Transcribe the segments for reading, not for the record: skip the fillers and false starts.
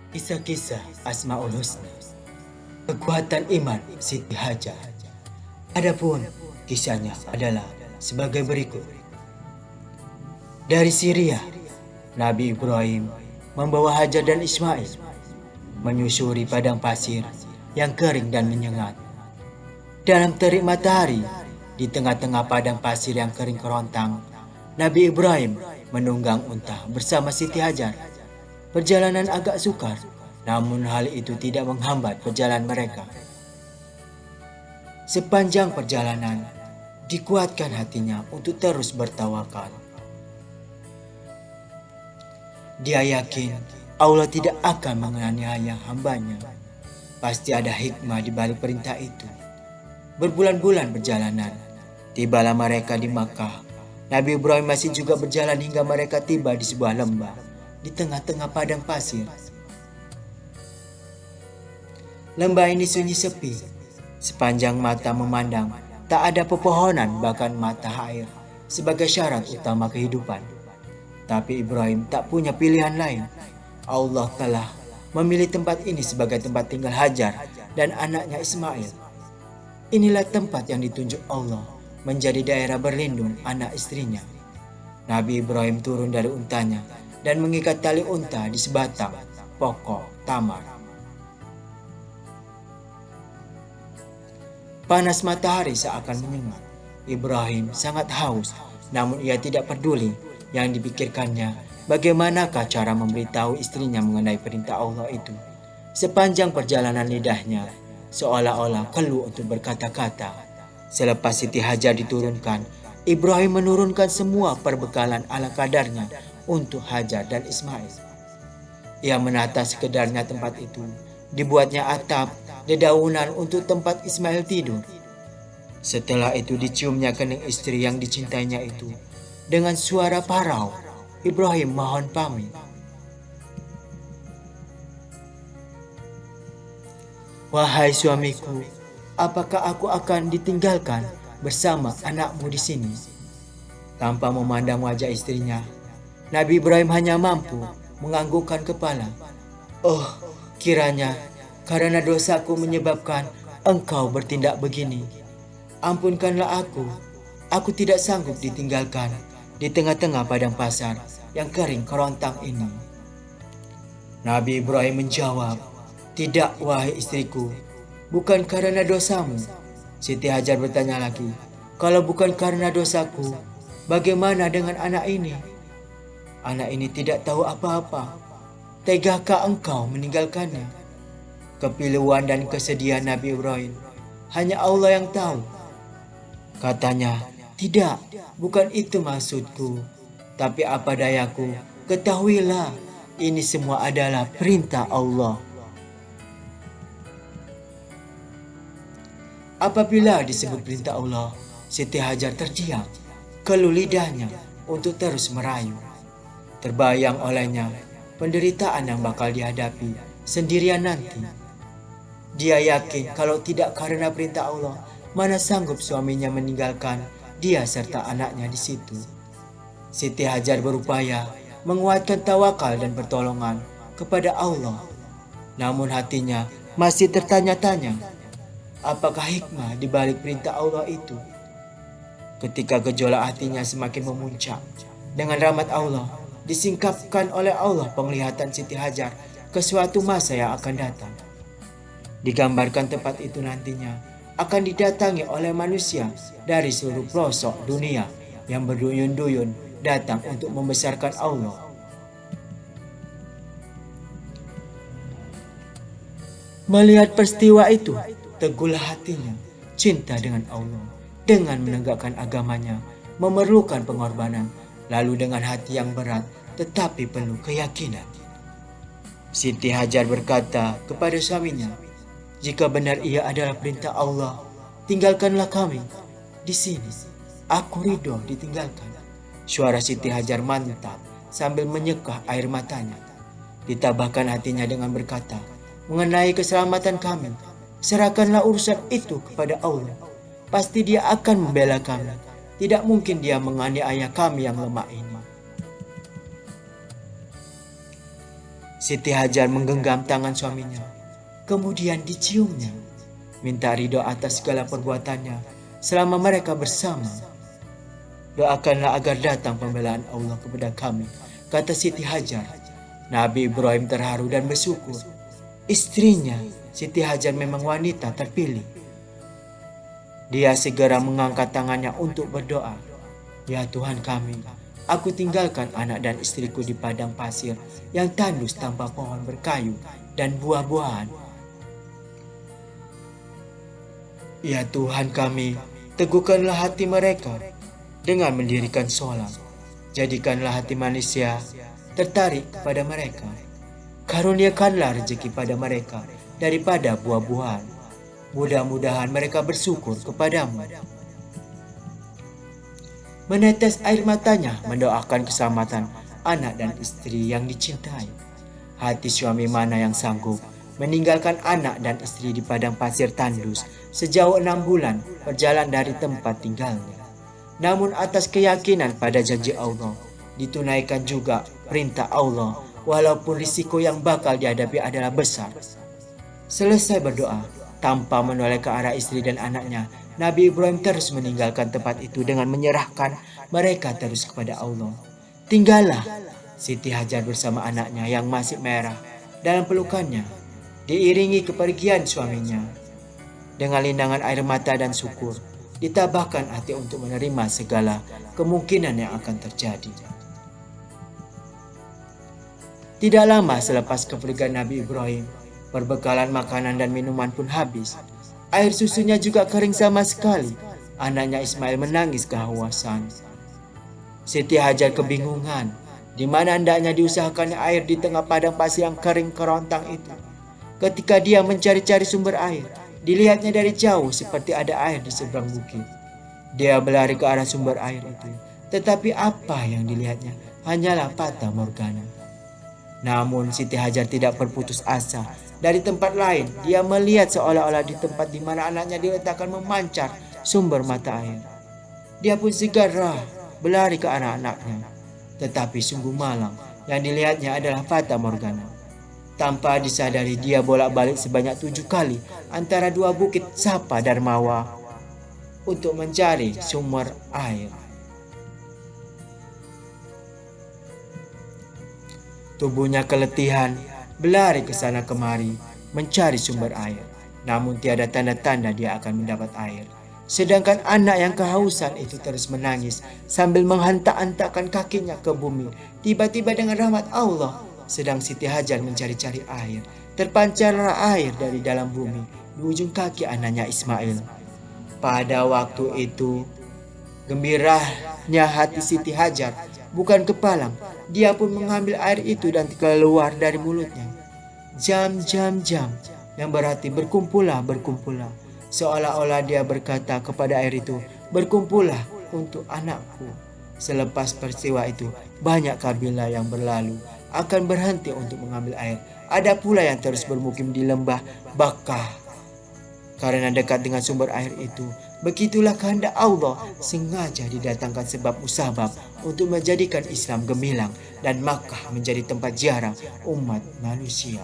Kisah-kisah Asmaul Husna, kekuatan iman Siti Hajar. Adapun kisahnya adalah sebagai berikut. Dari Syria, Nabi Ibrahim membawa Hajar dan Ismail menyusuri padang pasir yang kering dan menyengat. Dalam terik matahari, di tengah-tengah padang pasir yang kering kerontang, Nabi Ibrahim menunggang unta bersama Siti Hajar. Perjalanan agak sukar, namun hal itu tidak menghambat perjalanan mereka. Sepanjang perjalanan, dikuatkan hatinya untuk terus bertawakal. Dia yakin Allah tidak akan menganiaya hambanya. Pasti ada hikmah di balik perintah itu. Berbulan-bulan perjalanan, tibalah mereka di Makkah. Nabi Ibrahim masih juga berjalan hingga mereka tiba di sebuah lembah di tengah-tengah padang pasir. Lembah ini sunyi sepi. Sepanjang mata memandang, tak ada pepohonan bahkan mata air sebagai syarat utama kehidupan. Tapi Ibrahim tak punya pilihan lain. Allah telah memilih tempat ini sebagai tempat tinggal Hajar dan anaknya Ismail. Inilah tempat yang ditunjuk Allah menjadi daerah berlindung anak istrinya. Nabi Ibrahim turun dari untanya dan mengikat tali unta di sebatang pokok tamar. Panas matahari seakan menyengat. Ibrahim sangat haus, namun ia tidak peduli. Yang dipikirkannya, bagaimanakah cara memberitahu istrinya mengenai perintah Allah itu. Sepanjang perjalanan lidahnya, seolah-olah keluh untuk berkata-kata. Selepas Siti Hajar diturunkan, Ibrahim menurunkan semua perbekalan ala kadarnya untuk Hajar dan Ismail. Ia menata sekedarnya tempat itu. Dibuatnya atap, dedaunan untuk tempat Ismail tidur. Setelah itu diciumnya kening istri yang dicintainya itu. Dengan suara parau, Ibrahim mohon pamit. Wahai suamiku, apakah aku akan ditinggalkan bersama anakmu di sini? Tanpa memandang wajah istrinya, Nabi Ibrahim hanya mampu menganggukkan kepala. Oh, kiranya karena dosaku menyebabkan engkau bertindak begini. Ampunkanlah aku tidak sanggup ditinggalkan di tengah-tengah padang pasar yang kering kerontang ini. Nabi Ibrahim menjawab, tidak wahai istriku, bukan karena dosamu. Siti Hajar bertanya lagi, kalau bukan karena dosaku, bagaimana dengan anak ini? Anak ini tidak tahu apa-apa. Tegakah engkau meninggalkannya? Kepiluan dan kesedihan Nabi Ibrahim hanya Allah yang tahu. Katanya, tidak, bukan itu maksudku. Tapi apa dayaku, ketahuilah, ini semua adalah perintah Allah. Apabila disebut perintah Allah, Siti Hajar terdiam, keluh lidahnya untuk terus merayu. Terbayang olehnya penderitaan yang bakal dihadapi sendirian nanti. Dia yakin kalau tidak karena perintah Allah, mana sanggup suaminya meninggalkan dia serta anaknya di situ. Siti Hajar berupaya menguatkan tawakal dan pertolongan kepada Allah. Namun hatinya masih tertanya-tanya, apakah hikmah di balik perintah Allah itu? Ketika gejolak hatinya semakin memuncak, dengan rahmat Allah disingkapkan oleh Allah penglihatan Siti Hajar ke suatu masa yang akan datang. Digambarkan tempat itu nantinya akan didatangi oleh manusia dari seluruh pelosok dunia yang berduyun-duyun datang untuk membesarkan Allah. Melihat peristiwa itu, teguhlah hatinya, cinta dengan Allah, dengan menegakkan agamanya, memerlukan pengorbanan, lalu dengan hati yang berat tetapi penuh keyakinan. Siti Hajar berkata kepada suaminya, jika benar ia adalah perintah Allah, tinggalkanlah kami di sini. Aku ridho ditinggalkan. Suara Siti Hajar mantap sambil menyekah air matanya. Ditabahkan hatinya dengan berkata, mengenai keselamatan kami, serahkanlah urusan itu kepada Allah. Pasti dia akan membela kami. Tidak mungkin dia menganiaya kami yang lemah ini. Siti Hajar menggenggam tangan suaminya, kemudian diciumnya, minta ridho atas segala perbuatannya selama mereka bersama. Doakanlah agar datang pembelaan Allah kepada kami, kata Siti Hajar. Nabi Ibrahim terharu dan bersyukur. Istrinya, Siti Hajar memang wanita terpilih. Dia segera mengangkat tangannya untuk berdoa. Ya Tuhan kami, aku tinggalkan anak dan istriku di padang pasir yang tandus tanpa pohon berkayu dan buah-buahan. Ya Tuhan kami, teguhkanlah hati mereka dengan mendirikan sholat. Jadikanlah hati manusia tertarik kepada mereka. Karuniakanlah rezeki pada mereka daripada buah-buahan. Mudah-mudahan mereka bersyukur kepadamu. Menetes air matanya mendoakan keselamatan anak dan istri yang dicintai. Hati suami mana yang sanggup meninggalkan anak dan istri di padang pasir tandus sejauh 6 bulan berjalan dari tempat tinggalnya. Namun atas keyakinan pada janji Allah, ditunaikan juga perintah Allah walaupun risiko yang bakal dihadapi adalah besar. Selesai berdoa, tanpa menoleh ke arah istri dan anaknya, Nabi Ibrahim terus meninggalkan tempat itu dengan menyerahkan mereka terus kepada Allah. Tinggallah Siti Hajar bersama anaknya yang masih merah dalam pelukannya, diiringi kepergian suaminya. Dengan linangan air mata dan syukur, ditabahkan hati untuk menerima segala kemungkinan yang akan terjadi. Tidak lama selepas kepergian Nabi Ibrahim, perbekalan makanan dan minuman pun habis. Air susunya juga kering sama sekali. Anaknya Ismail menangis kehausan. Siti Hajar kebingungan, di mana hendaknya diusahakannya air di tengah padang pasir yang kering kerontang itu. Ketika dia mencari-cari sumber air, dilihatnya dari jauh seperti ada air di seberang bukit. Dia berlari ke arah sumber air itu, tetapi apa yang dilihatnya hanyalah fata morgana. Namun Siti Hajar tidak berputus asa. Dari tempat lain, dia melihat seolah-olah di tempat di mana anaknya diletakkan memancar sumber mata air. Dia pun segera berlari ke arah anaknya. Tetapi sungguh malang, yang dilihatnya adalah fata morgana. Tanpa disadari, dia bolak-balik sebanyak 7 kali antara 2 bukit Safa dan Marwah untuk mencari sumber air. Tubuhnya keletihan, berlari ke sana kemari mencari sumber air. Namun tiada tanda-tanda dia akan mendapat air. Sedangkan anak yang kehausan itu terus menangis sambil menghantak-hantakkan kakinya ke bumi. Tiba-tiba dengan rahmat Allah, sedang Siti Hajar mencari-cari air, terpancarlah air dari dalam bumi di ujung kaki anaknya Ismail. Pada waktu itu, gembiranya hati Siti Hajar bukan kepalang. Dia pun mengambil air itu dan keluar dari mulutnya. Jam, yang berarti berkumpullah. Seolah-olah dia berkata kepada air itu, berkumpullah untuk anakku. Selepas peristiwa itu, banyak kabilah yang berlalu akan berhenti untuk mengambil air. Ada pula yang terus bermukim di lembah Bakkah karena dekat dengan sumber air itu. Begitulah kehendak Allah, sengaja didatangkan sebab musabab untuk menjadikan Islam gemilang dan Makkah menjadi tempat ziarah umat manusia.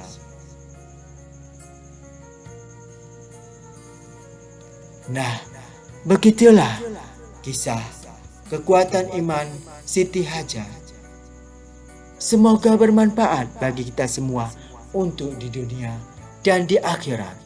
Nah, begitulah kisah kekuatan iman Siti Hajar. Semoga bermanfaat bagi kita semua untuk di dunia dan di akhirat.